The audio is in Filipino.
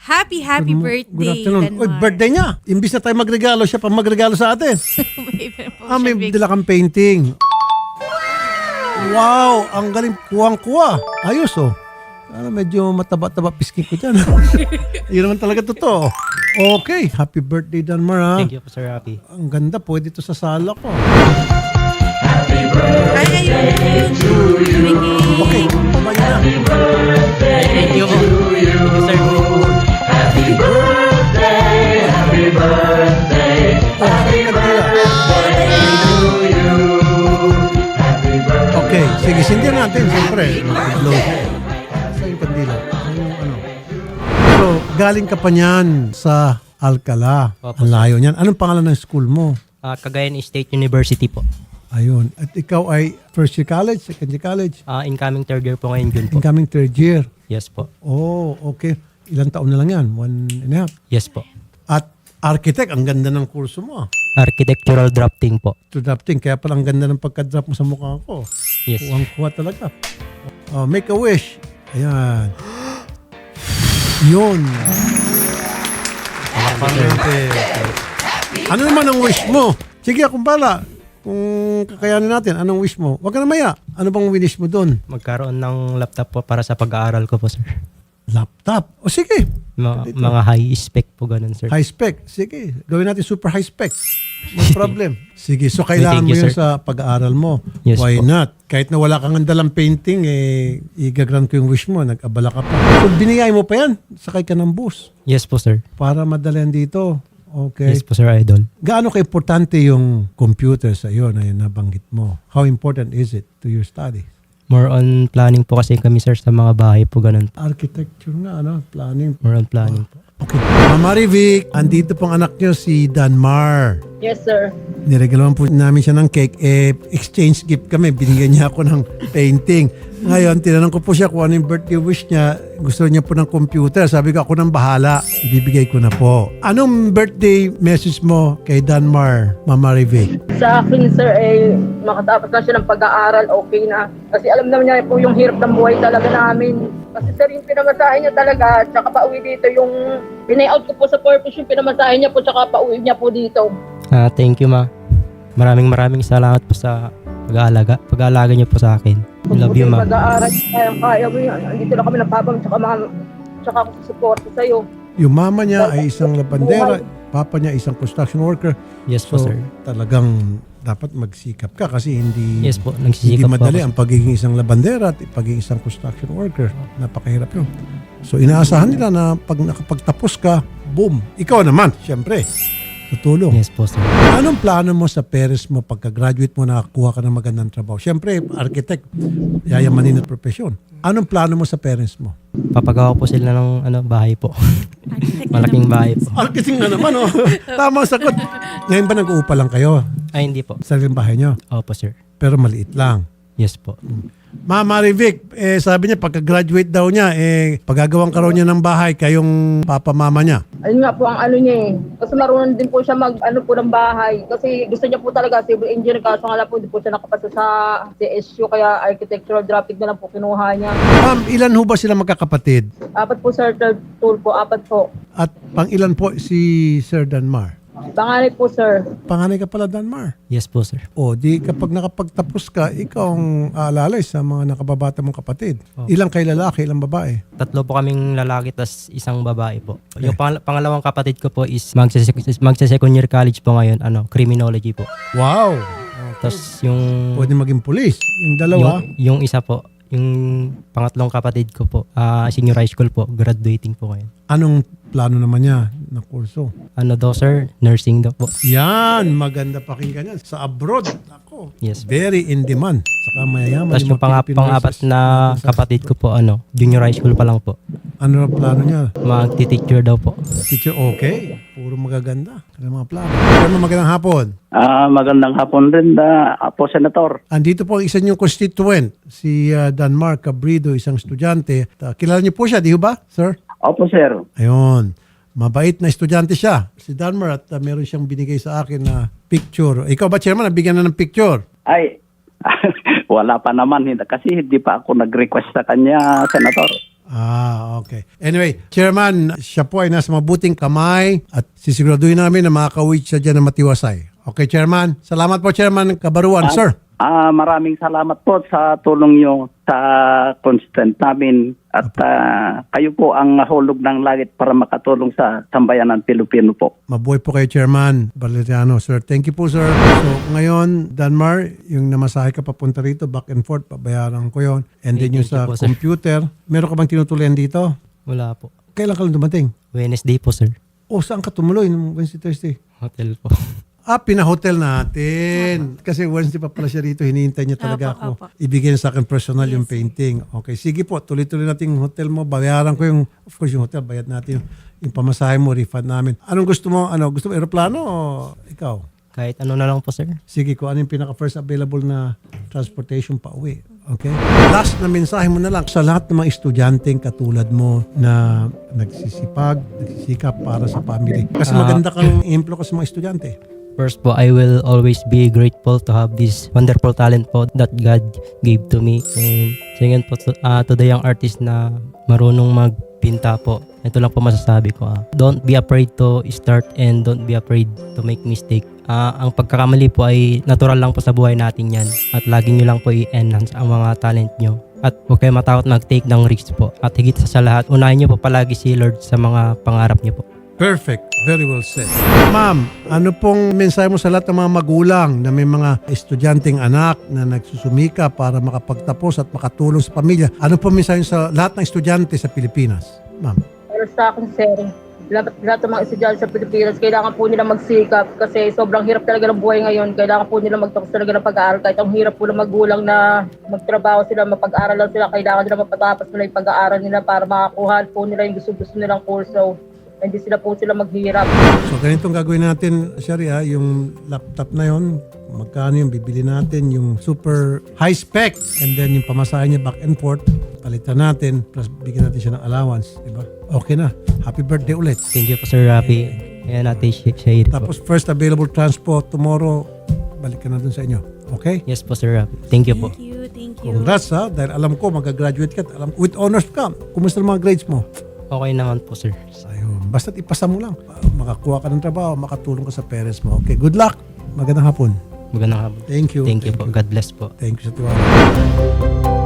Happy birthday, Good afternoon. Danmar. Uy, birthday niya. Imbis na tayo magregalo, siya pa magregalo sa atin. May dala kang painting. Wow, ang galing. Kuwang-kuwa. Ayos oh. Medyo mataba-taba pisking ko dyan. Yun naman talaga totoo. Okay, happy birthday Danmar ha. Thank you po, Sir Rafi. Ang ganda, pwede ito sa sala ko. Ay, ayun. Okay, pabay na. Thank you po. Thank you, Sir. Okay, sige, sindihan natin. Siyempre, mag-blow siya. Sa yung kandila. Ano? So, galing ka pa niyan sa Alcala. Opo, Ang layo niyan. Anong pangalan ng school mo? Cagayan State University po. Ayun. At ikaw ay first year college, second year college, Incoming third year po ngayon June po. incoming third year. Yes po. Oh, okay. Ilang taon na lang yan? 1.5. Yes po. At architect, ang ganda ng kurso mo. Architectural drafting po. To drafting, kaya pala ang ganda ng pagka-drop mo sa mukha ko. Yes. Kuwang-kuha talaga. Oh, make a wish. Ayan. Yun. Ano naman ang wish mo? Sige, akong bala. Kung kakayanin natin, anong wish mo? Huwag ka na maya. Ano bang wish mo doon? Magkaroon ng laptop po para sa pag-aaral ko po, sir. Laptop. O sige. Mga high spec po ganun, sir. High spec. Sige. Gawin natin super high spec. No problem. Sige. So, kailangan Thank mo you, yun sir. sa pag-aaral mo. Yes, Why po. not? Kahit na wala kang dalang painting, igagrant ko yung wish mo. Nag-abala ka pa. So, binigay mo pa yan. Sakay ka ng bus. Yes po, sir. Para madalian dito. Okay. Yes po, sir, idol. Gaano ka-importante yung computer sa iyo na yun nabanggit mo? How important is it to your study? More on planning po kasi kami, sir, sa mga bahay po ganun. Architecture nga, ano? Planning. More on planning po. Okay. Mama Rivic, andito pong anak niyo si Danmar. Yes, sir. Niregalawan po namin siya ng cake. Exchange gift kami. Binigyan niya ako ng painting. Ngayon, tinanong ko po siya kung ano yung birthday wish niya. Gusto niya po ng computer. Sabi ko, ako nang bahala. Ibibigay ko na po. Anong birthday message mo kay Danmar, Mama Rivic? Sa akin, sir, makatapos na siya ng pag-aaral, okay na. Kasi alam naman niya po yung hirap ng buhay talaga namin. Kasi sir, yung pinamasahe niya talaga, tsaka pauwi dito, yung pinayout ko po sa purpose, yung pinamasahe niya po, tsaka pauwi niya po dito. Thank you, ma. Maraming salamat po sa pag-aalaga niyo po sa akin. I love you, ma. Pag-aaral, kaya mo yun. Dito na kami ng papa mo, tsaka ako susuporta sa'yo. Yung mama niya ay isang labandera. Papa niya isang construction worker. Yes po, So, sir. talagang dapat magsikap ka kasi hindi Yes po, hindi nagsisikap po madali ako. ang pagiging isang labandera at pagiging isang construction worker. Napakahirap yun. So inaasahan nila na pag nakapagtapos ka, boom, ikaw naman, syempre, tutulong. Yes po, sir. Anong plano mo sa parents mo pagka-graduate mo, nakakuha ka ng magandang trabaho? Syempre, architect, yayamanin at profesyon. Anong plano mo sa parents mo? Papagawa po sila ng bahay po. Malaking bahay po. Architect na naman, oh. Tama ang sagot. Ngayon ba nag-uupa lang kayo? Ay, hindi po. Sa sariling bahay nyo? Opo, sir. Pero maliit lang. Yes po. Mama Rivic, sabi niya pagka-graduate daw niya, paggagawan ka raw niya ng bahay, kayong papa-mama niya. Ayun nga po ang ano niya eh. Kasi marunong din po siya po ng bahay. Kasi gusto niya po talaga civil engineer, kaso nga lang po hindi po siya nakapasa sa CSU, kaya architectural drafting na lang po kinuha niya. Ma'am, ilan ho ba sila magkakapatid? 4 po, sir, third tool po, 4 po. At pang ilan po si Sir Danmar? Panganay po, sir. Panganay ka pala, Danmar. Yes po, sir. O, di kapag nakapagtapos ka, ikaw ang aalalay sa mga nakababata mong kapatid. Ilang kay lalaki, ilang babae? 3 po kaming lalaki tas isang babae po. Yung pangalawang kapatid ko po is magsa-second year college po ngayon, criminology po. Wow! Tapos yung Pwede maging pulis. Yung dalawa, yung isa po, yung pangatlong kapatid ko po, senior high school po, graduating po ngayon. anong plano naman niya na kurso? Ano daw, sir? Nursing daw po. Yan, maganda pakinggan yan. Sa abroad, ako, Yes. very in demand. Saka mayayaman. Tapos yung pang-apat na kapatid ko po, junior high school pa lang po. Ano ang plano niya? Mag-teacher daw po. Teacher, okay. Puro magaganda. Ano mga plano? Pero magandang hapon. Magandang hapon rin po, Senator. Andito po ang isa niyong constituent, si Danmar Cabrido, isang estudyante. Kilala niyo po siya, di ba, sir? Opo, sir. Ayun. Mabait na estudyante siya, si Danmar, at meron siyang binigay sa akin na picture. Ikaw ba, chairman, nabigyan na ng picture? Ay, wala pa naman. Kasi hindi pa ako nag-request sa kanya, Senator. Okay. Anyway, Chairman, siya po ay nasa mabuting kamay at sisiguraduhin namin na makaka-uwi siya dyan na matiwasay. Okay, Chairman. Salamat po, Chairman Kabaruan. Sir. Maraming salamat po sa tulong nyo sa constant namin at kayo po ang nahulog ng langit para makatulong sa sambayanan Pilipino po. Mabuhay po kayo, Chairman Valeriano. Sir, thank you po, sir. So, ngayon, Danmar, yung namasahe ka papunta rito, back and forth, pabayaran ko yon. And then yung Thank you sa po, sir. computer, meron ka bang tinutuloyan dito? Wala po. Kailan ka lang dumating? Wednesday po, sir. O, saan ka tumuloy nung Wednesday, Thursday? Hotel po. Pinahotel natin. Kasi Wednesday pa pala siya rito, hinihintay niya talaga ako. Opo. Ibigay niya sa akin personal yung painting. Okay, sige po, tuloy-tuloy natin yung hotel mo. Bayaran ko yung, of course, yung hotel, bayad natin yung pamasahe mo, refund namin. Anong gusto mo? Gusto mo aeroplano o ikaw? Kahit ano na lang po, sir. Sige, kung ano yung pinaka-first available na transportation pa uwi. Okay? Last na mensahe mo na lang sa lahat ng mga estudyanteng katulad mo na nagsisipag, nagsisikap para sa family. Kasi maganda kang implo ka sa mga estudyante. First po, I will always be grateful to have this wonderful talent po that God gave to me. And second po, to the young artist na marunong magpinta po. Ito lang po masasabi ko. Don't be afraid to start and don't be afraid to make mistake. Ang pagkakamali po ay natural lang po sa buhay natin yan. At lagi nyo lang po i-enhance ang mga talent nyo. At huwag kayo matakot mag-take ng risks po. At higit sa lahat, unahin nyo po palagi si Lord sa mga pangarap nyo po. Perfect. Very well said. Ma'am, ano pong mensahe mo sa lahat ng mga magulang na may mga estudyanteng anak na nagsusumika para makapagtapos at makatulong sa pamilya? Ano pong mensahe sa lahat ng estudyante sa Pilipinas? Ma'am. Pero sa akin, sir, lahat ng mga estudyante sa Pilipinas, kailangan po nila magsikap kasi sobrang hirap talaga ng buhay ngayon. Kailangan po nila magtapos talaga ng pag-aaral. Kahit ang hirap po ng magulang na magtrabaho sila, mapag-aaral lang sila, kailangan nila mapatapos nila yung pag-aaral nila para makakuha po nila yung gusto nilang kurso. Hindi sila maghihirap. So ganitong gagawin natin, Sharia, yung laptop na yon, magkano yung bibili natin, yung super high spec, and then yung pamasahe niya back and forth, palitan natin, plus bigyan natin siya ng allowance, di ba? Okay na. Happy birthday ulit. Thank you po, Sir Rafi. Kaya natin share po. Tapos first available transport tomorrow, balik ka na dun sa inyo. Okay? Yes po, Sir Rafi. Thank you po. Thank you. Congrats ha, dahil alam ko magagraduate ka, with honors ka. Kumusta ang mga grades mo? Okay naman po, sir. Ayun. Basta't ipasa mo lang. Makakuha ka ng trabaho, makatulong ka sa parents mo. Okay, good luck. Magandang hapon. Magandang hapon. Thank you. Thank you po. God bless po. Thank you sa tiwala.